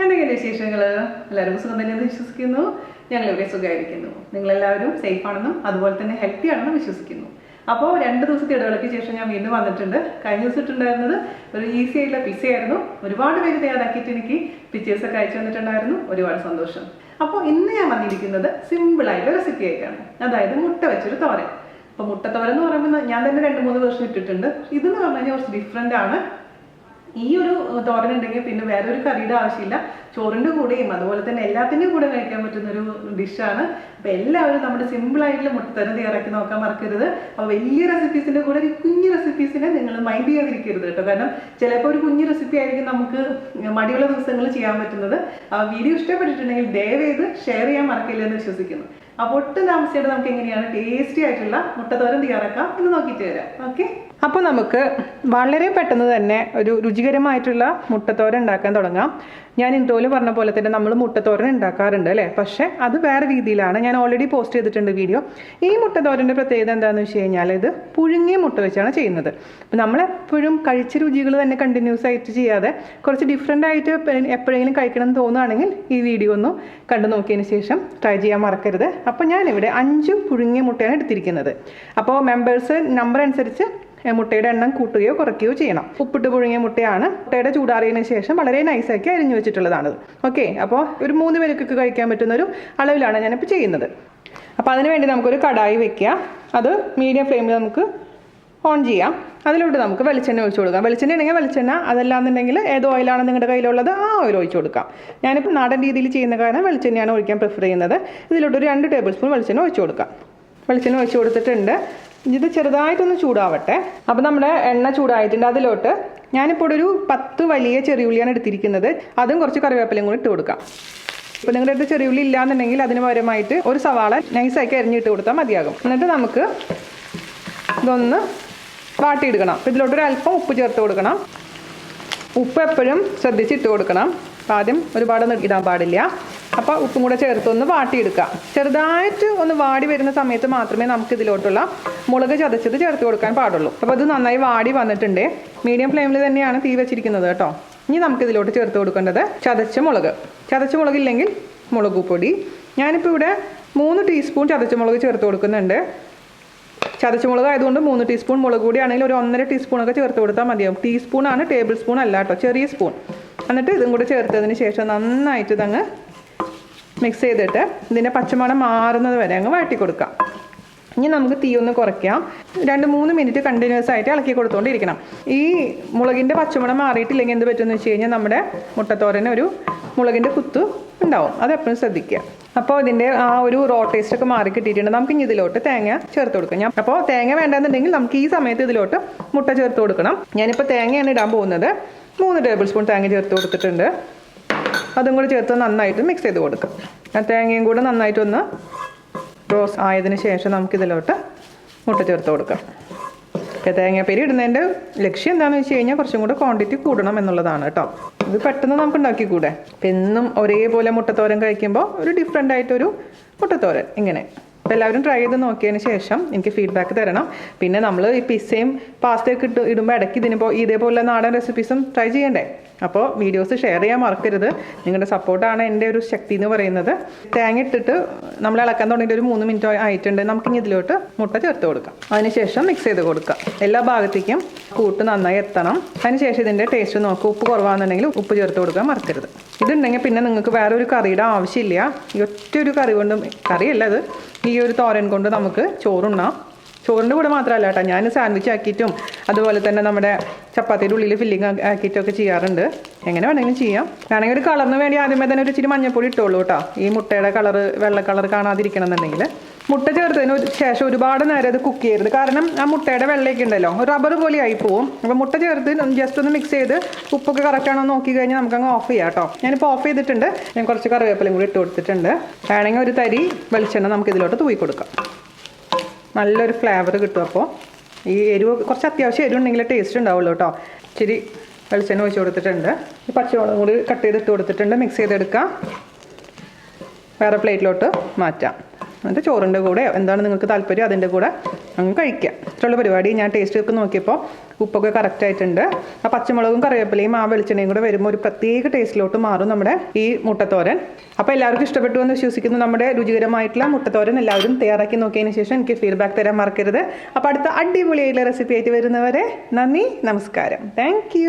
എന്തൊക്കെയാണ് വിശേഷങ്ങൾ? എല്ലാവരും സുഖം തന്നെയെന്ന് വിശ്വസിക്കുന്നു. ഞങ്ങളിവിടെ സുഖമായിരിക്കുന്നു. നിങ്ങളെല്ലാവരും സേഫ് ആണെന്നും അതുപോലെ തന്നെ ഹെൽത്തി ആണെന്നും വിശ്വസിക്കുന്നു. അപ്പോൾ 2 ദിവസത്തെ ഇടവേളയ്ക്ക് ശേഷം ഞാൻ വീണ്ടും വന്നിട്ടുണ്ട്. കഴിഞ്ഞ ദിവസം ഇട്ടുണ്ടായിരുന്നത് ഒരു ഈസി ആയിട്ടുള്ള പിസ്സ ആയിരുന്നു. ഒരുപാട് പേര് തയ്യാറാക്കിയിട്ട് എനിക്ക് പിക്ചേഴ്സൊക്കെ അയച്ചു തന്നിട്ടുണ്ടായിരുന്നു. ഒരുപാട് സന്തോഷം. അപ്പോൾ ഇന്ന് ഞാൻ വന്നിരിക്കുന്നത് സിമ്പിളായിട്ടുള്ള റെസിപ്പി ആയിട്ടാണ്. അതായത് മുട്ട വെച്ചൊരു തോരൻ. അപ്പോൾ മുട്ടത്തോരൻ എന്ന് പറയുമ്പോൾ ഞാൻ തന്നെ 2-3 വർഷം ഇട്ടിട്ടുണ്ട്. ഇതെന്ന് പറഞ്ഞു കഴിഞ്ഞാൽ കുറച്ച് ഡിഫറെൻ്റ് ആണ്. ഈ ഒരു തോരൻ ഉണ്ടെങ്കിൽ പിന്നെ വേറൊരു കറിയുടെ ആവശ്യമില്ല. ചോറിൻ്റെ കൂടെയും അതുപോലെ തന്നെ എല്ലാത്തിൻ്റെയും കൂടെ കഴിക്കാൻ പറ്റുന്നൊരു ഡിഷാണ്. അപ്പോൾ എല്ലാവരും നമ്മുടെ സിമ്പിളായിട്ടുള്ള മുട്ടത്തോരൻ തയ്യാറാക്കി നോക്കാൻ മറക്കരുത്. അപ്പോൾ വലിയ റെസിപ്പീസിൻ്റെ കൂടെ ഒരു കുഞ്ഞു റെസിപ്പീസിനെ നിങ്ങൾ മൈൻഡ് ചെയ്യാതിരിക്കരുത് കേട്ടോ. കാരണം ചിലപ്പോൾ ഒരു കുഞ്ഞു റെസിപ്പി ആയിരിക്കും നമുക്ക് മടിയുള്ള ദിവസങ്ങളിൽ ചെയ്യാൻ പറ്റുന്നത്. ആ വീഡിയോ ഇഷ്ടപ്പെട്ടിട്ടുണ്ടെങ്കിൽ ദയവേത് ഷെയർ ചെയ്യാൻ മറക്കില്ല എന്ന് വിശ്വസിക്കുന്നു. അപ്പോൾ ഒട്ടും താമസിച്ചിട്ട് നമുക്ക് എങ്ങനെയാണ് ടേസ്റ്റി ആയിട്ടുള്ള മുട്ടത്തോരൻ തയ്യാറാക്കാം എന്ന് നോക്കിയിട്ട് വരാം. ഓക്കെ, അപ്പോൾ നമുക്ക് വളരെ പെട്ടെന്ന് തന്നെ ഒരു രുചികരമായിട്ടുള്ള മുട്ടത്തോരൻ ഉണ്ടാക്കാൻ തുടങ്ങാം. ഞാൻ ഇൻട്രോയിൽ പറഞ്ഞ പോലെ തന്നെ നമ്മൾ മുട്ടത്തോരൻ ഉണ്ടാക്കാറുണ്ട് അല്ലേ? പക്ഷേ അത് വേറെ രീതിയിലാണ്. ഞാൻ ഓൾറെഡി പോസ്റ്റ് ചെയ്തിട്ടുണ്ട് വീഡിയോ. ഈ മുട്ടത്തോരൻ്റെ പ്രത്യേകത എന്താണെന്ന് വെച്ച് കഴിഞ്ഞാൽ ഇത് പുഴുങ്ങിയ മുട്ട വെച്ചാണ് ചെയ്യുന്നത്. അപ്പോൾ നമ്മളെപ്പോഴും കഴിച്ച രുചികൾ തന്നെ കണ്ടിന്യൂസ് ആയിട്ട് ചെയ്യാതെ കുറച്ച് ഡിഫറെൻ്റ് ആയിട്ട് എപ്പോഴെങ്കിലും കഴിക്കണം എന്ന് തോന്നുകയാണെങ്കിൽ ഈ വീഡിയോ ഒന്ന് കണ്ടു നോക്കിയതിന് ശേഷം ട്രൈ ചെയ്യാൻ മറക്കരുത്. അപ്പോൾ ഞാനിവിടെ 5 പുഴുങ്ങിയ മുട്ടയാണ് എടുത്തിരിക്കുന്നത്. അപ്പോൾ മെമ്പേഴ്സ് നമ്പർ അനുസരിച്ച് മുട്ടയുടെ എണ്ണം കൂട്ടുകയോ കുറയ്ക്കുകയോ ചെയ്യണം. ഉപ്പിട്ട് പുഴുങ്ങിയ മുട്ടയാണ്. മുട്ടയുടെ ചൂടാറിയതിന് ശേഷം വളരെ നൈസാക്കി അരിഞ്ഞു വെച്ചിട്ടുള്ളതാണ്. ഓക്കെ, അപ്പോൾ ഒരു 3 പേർക്കൊക്കെ കഴിക്കാൻ പറ്റുന്ന ഒരു അളവിലാണ് ഞാനിപ്പോൾ ചെയ്യുന്നത്. അപ്പോൾ അതിനുവേണ്ടി നമുക്കൊരു കടായി വെക്കുക. അത് മീഡിയം ഫ്ലെയിമിൽ നമുക്ക് ഓൺ ചെയ്യാം. അതിലോട്ട് നമുക്ക് വെളിച്ചെണ്ണ ഒഴിച്ചു കൊടുക്കാം. വെളിച്ചെണ്ണ ഉണ്ടെങ്കിൽ വെളിച്ചെണ്ണ, അതല്ലാന്നുണ്ടെങ്കിൽ ഏത് ഓയിലാണ് നിങ്ങളുടെ കയ്യിലുള്ളത് ആ ഓയിൽ ഒഴിച്ചു കൊടുക്കാം. ഞാനിപ്പോൾ നാടൻ രീതിയിൽ ചെയ്യുന്ന കാരണം വെളിച്ചെണ്ണയാണ് ഒഴിക്കാൻ പ്രിഫർ ചെയ്യുന്നത്. ഇതിലോട്ടൊരു 2 ടേബിൾ സ്പൂൺ വെളിച്ചെണ്ണ ഒഴിച്ചു കൊടുക്കാം. വെളിച്ചെണ്ണ ഒഴിച്ചു കൊടുത്തിട്ടുണ്ട്. ഇത് ചെറുതായിട്ടൊന്ന് ചൂടാവട്ടെ. അപ്പോൾ നമ്മുടെ എണ്ണ ചൂടായിട്ടുണ്ട്. അതിലോട്ട് ഞാനിപ്പോൾ ഒരു 10 വലിയ ചെറിയുള്ളിയാണ് എടുത്തിരിക്കുന്നത്. അതും കുറച്ച് കറിവേപ്പിലയും കൂടി ഇട്ട് കൊടുക്കാം. ഇപ്പോൾ നിങ്ങളുടെ അടുത്ത് ചെറിയുള്ളി ഇല്ലാന്നുണ്ടെങ്കിൽ അതിന് പകരമായിട്ട് ഒരു സവാള നൈസാക്കി അരിഞ്ഞിട്ട് കൊടുത്താൽ മതിയാകും. എന്നിട്ട് നമുക്ക് ഇതൊന്ന് വാട്ടിയെടുക്കണം. അപ്പോൾ ഇതിലോട്ടൊരു അല്പം ഉപ്പ് ചേർത്ത് കൊടുക്കണം. ഉപ്പ് എപ്പോഴും ശ്രദ്ധിച്ചിട്ട് കൊടുക്കണം. ആദ്യം ഒരുപാട് ഇടാൻ പാടില്ല. അപ്പോൾ ഉപ്പും കൂടെ ചേർത്തൊന്ന് വാട്ടിയെടുക്കുക. ചെറുതായിട്ട് ഒന്ന് വാടി വരുന്ന സമയത്ത് മാത്രമേ നമുക്ക് ഇതിലോട്ടുള്ള മുളക് ചതച്ചത് ചേർത്ത് കൊടുക്കാൻ പാടുള്ളൂ. അപ്പോൾ ഇത് നന്നായി വാടി വന്നിട്ടുണ്ട്. മീഡിയം ഫ്ലെയിമിൽ തന്നെയാണ് തീ വെച്ചിരിക്കുന്നത് കേട്ടോ. ഇനി നമുക്ക് ഇതിലോട്ട് ചേർത്ത് കൊടുക്കേണ്ടത് ചതച്ച മുളക് ഇല്ലെങ്കിൽ മുളക് പൊടി. ഞാനിപ്പോൾ ഇവിടെ 3 ടീസ്പൂൺ ചതച്ച മുളക് ചേർത്ത് കൊടുക്കുന്നുണ്ട്. ചതച്ച മുളക് ആയതുകൊണ്ട് 3 ടീസ്പൂൺ, മുളക് കൂടി ആണെങ്കിൽ ഒരു 1.5 ടീസ്പൂണൊക്കെ ചേർത്ത് കൊടുത്താൽ മതിയാവും. ടീസ്പൂണാണ്, ടേബിൾ സ്പൂൺ അല്ല കേട്ടോ, ചെറിയ സ്പൂൺ. എന്നിട്ട് ഇതും കൂടെ ചേർത്തതിന് ശേഷം നന്നായിട്ട് ഇതങ്ങ് മിക്സ് ചെയ്തിട്ട് ഇതിൻ്റെ പച്ചമണം മാറുന്നത് വരെ അങ്ങ് വഴറ്റി കൊടുക്കാം. ഇനി നമുക്ക് തീ ഒന്ന് കുറയ്ക്കാം. 2-3 മിനിറ്റ് കണ്ടിന്യൂസ് ആയിട്ട് ഇളക്കി കൊടുത്തുകൊണ്ടിരിക്കണം. ഈ മുളകിൻ്റെ പച്ചമണം മാറിയിട്ടില്ലെങ്കിൽ എന്ത് പറ്റുമെന്ന് വെച്ച് കഴിഞ്ഞാൽ നമ്മുടെ മുട്ടത്തോരന് ഒരു മുളകിൻ്റെ കുത്ത് ഉണ്ടാവും. അതെപ്പോഴും ശ്രദ്ധിക്കുക. അപ്പോൾ ഇതിൻ്റെ ആ ഒരു റോ ടേസ്റ്റ് ഒക്കെ മാറി കിട്ടിയിട്ടുണ്ട്. നമുക്ക് ഇനി ഇതിലോട്ട് തേങ്ങ ചേർത്ത് കൊടുക്കാം. അപ്പോൾ തേങ്ങ വേണ്ടെന്നുണ്ടെങ്കിൽ നമുക്ക് ഈ സമയത്ത് ഇതിലോട്ട് മുട്ട ചേർത്ത് കൊടുക്കണം. ഞാനിപ്പോൾ തേങ്ങയാണ് ഇടാൻ പോകുന്നത്. 3 ടേബിൾ സ്പൂൺ തേങ്ങ ചേർത്ത് കൊടുത്തിട്ടുണ്ട്. അതും കൂടി ചേർത്ത് നന്നായിട്ട് മിക്സ് ചെയ്ത് കൊടുക്കാം. ആ തേങ്ങയും കൂടെ നന്നായിട്ടൊന്ന് റോസ് ആയതിനു ശേഷം നമുക്കിതിലോട്ട് മുട്ട ചേർത്ത് കൊടുക്കാം. തേങ്ങാപ്പേരി ഇടുന്നതിൻ്റെ ലക്ഷ്യം എന്താണെന്ന് വെച്ച് കഴിഞ്ഞാൽ കുറച്ചും കൂടെ ക്വാണ്ടിറ്റി കൂടണം എന്നുള്ളതാണ് കേട്ടോ. ഇത് പെട്ടെന്ന് നമുക്ക് ഉണ്ടാക്കിക്കൂടെ. എന്നും ഒരേപോലെ മുട്ടത്തോരൻ കഴിക്കുമ്പോൾ ഒരു ഡിഫറെൻ്റ് ആയിട്ടൊരു മുട്ടത്തോരൻ ഇങ്ങനെ. അപ്പോൾ എല്ലാവരും ട്രൈ ചെയ്ത് നോക്കിയതിന് ശേഷം എനിക്ക് ഫീഡ്ബാക്ക് തരണം. പിന്നെ നമ്മൾ ഈ പിസ്സയും പാസ്തയൊക്കെ ഇടുമ്പോൾ ഇടയ്ക്ക് ഇതേപോലെ നാടൻ റെസിപ്പീസും ട്രൈ ചെയ്യണ്ടേ. അപ്പോൾ വീഡിയോസ് ഷെയർ ചെയ്യാൻ മറക്കരുത്. നിങ്ങളുടെ സപ്പോർട്ടാണ് എൻ്റെ ഒരു ശക്തി എന്ന് പറയുന്നത്. തേങ്ങ ഇട്ടിട്ട് നമ്മൾ ഇളക്കാൻ തുടങ്ങിയിട്ട് ഒരു 3 മിനിറ്റ് ആയിട്ടുണ്ട്. നമുക്കിനി ഇതിലോട്ട് മുട്ട ചേർത്ത് കൊടുക്കാം. അതിനുശേഷം മിക്സ് ചെയ്ത് കൊടുക്കാം. എല്ലാ ഭാഗത്തേക്കും കൂട്ട് നന്നായി എത്തണം. അതിനുശേഷം ഇതിൻ്റെ ടേസ്റ്റ് നോക്കുക. ഉപ്പ് കുറവാണെന്നുണ്ടെങ്കിൽ ഉപ്പ് ചേർത്ത് കൊടുക്കാൻ മറക്കരുത്. ഇതുണ്ടെങ്കിൽ പിന്നെ നിങ്ങൾക്ക് വേറെ ഒരു കറിയുടെ ആവശ്യമില്ല. ഈ ഒറ്റൊരു കറി കൊണ്ടും, കറിയല്ല ഇത്, ഈ ഒരു തോരൻ കൊണ്ട് നമുക്ക് ചോറുണ്ണാം. ചോറിൻ്റെ കൂടെ മാത്രമല്ല കേട്ടോ, ഞാൻ സാൻഡ്വിച്ച് ആക്കിയിട്ടും അതുപോലെ തന്നെ നമ്മുടെ ചപ്പാത്തിയുടെ ഉള്ളിൽ ഫില്ലിങ് ആക്കിയിട്ടൊക്കെ ചെയ്യാറുണ്ട്. എങ്ങനെ വേണമെങ്കിലും ചെയ്യാം. വേണമെങ്കിൽ ഒരു കളറിന് വേണ്ടി ആദ്യമേ തന്നെ ഒരു ഇച്ചിരി മഞ്ഞൾപ്പൊടി ഇട്ടുള്ളൂ കേട്ടോ. ഈ മുട്ടയുടെ കളറ് വെള്ള കളർ കാണാതിരിക്കണം എന്നുണ്ടെങ്കിൽ. മുട്ട ചേർത്തതിന് ശേഷം ഒരുപാട് നേരം അത് കുക്ക് ചെയ്യരുത്. കാരണം ആ മുട്ടയുടെ വെള്ളയൊക്കെ ഉണ്ടല്ലോ, റബ്ബർ പോലെ ആയി പോവും. അപ്പോൾ മുട്ട ചേർത്ത് ജസ്റ്റ് ഒന്ന് മിക്സ് ചെയ്ത് ഉപ്പൊക്കെ കറക്റ്റാണോ നോക്കി കഴിഞ്ഞാൽ നമുക്കങ്ങ് ഓഫ് ചെയ്യാം കേട്ടോ. ഞാനിപ്പോൾ ഓഫ് ചെയ്തിട്ടുണ്ട്. ഞാൻ കുറച്ച് കറിവേപ്പിലയും കൂടി ഇട്ട് കൊടുത്തിട്ടുണ്ട്. വേണമെങ്കിൽ ഒരു തരി വെളിച്ചെണ്ണ നമുക്ക് ഇതിലോട്ട് തൂക്കി കൊടുക്കാം. നല്ലൊരു ഫ്ലേവർ കിട്ടും. അപ്പോൾ ഈ എരിവ് കുറച്ച് അത്യാവശ്യം എരിവ് ഉണ്ടെങ്കിൽ ടേസ്റ്റ് ഉണ്ടാവുള്ളൂ കേട്ടോ. ഇച്ചിരി വെളിച്ചെണ്ണ ഒഴിച്ച് കൊടുത്തിട്ടുണ്ട്. ഈ പച്ചമുളകും കൂടി കട്ട് ചെയ്തിട്ട് കൊടുത്തിട്ടുണ്ട്. മിക്സ് ചെയ്തെടുക്കാം. വേറെ പ്ലേറ്റിലോട്ട് മാറ്റാം. എന്നിട്ട് ചോറിൻ്റെ കൂടെ എന്താണ് നിങ്ങൾക്ക് താല്പര്യം അതിൻ്റെ കൂടെ അങ്ങ് കഴിക്കാം. ഇത്രയുള്ള പരിപാടി. ഞാൻ ടേസ്റ്റ് ഒക്കെ നോക്കിയപ്പോൾ ഉപ്പൊക്കെ കറക്റ്റ് ആയിട്ടുണ്ട്. ആ പച്ചമുളകും കറിവേപ്പിലയും ആ വെളിച്ചെണ്ണയും കൂടെ വരുമ്പോൾ ഒരു പ്രത്യേക ടേസ്റ്റിലോട്ട് മാറും നമ്മുടെ ഈ മുട്ടത്തോരൻ. അപ്പോൾ എല്ലാവർക്കും ഇഷ്ടപ്പെട്ടു എന്ന് വിശ്വസിക്കുന്നു. നമ്മുടെ രുചികരമായിട്ടുള്ള മുട്ടത്തോരൻ എല്ലാവരും തയ്യാറാക്കി നോക്കിയതിന് ശേഷം എനിക്ക് ഫീഡ്ബാക്ക് തരാൻ മറക്കരുത്. അപ്പോൾ അടുത്ത അടിപൊളിയായിട്ടുള്ള റെസിപ്പി ആയിട്ട് വരുന്നവരെ നന്ദി, നമസ്കാരം. താങ്ക്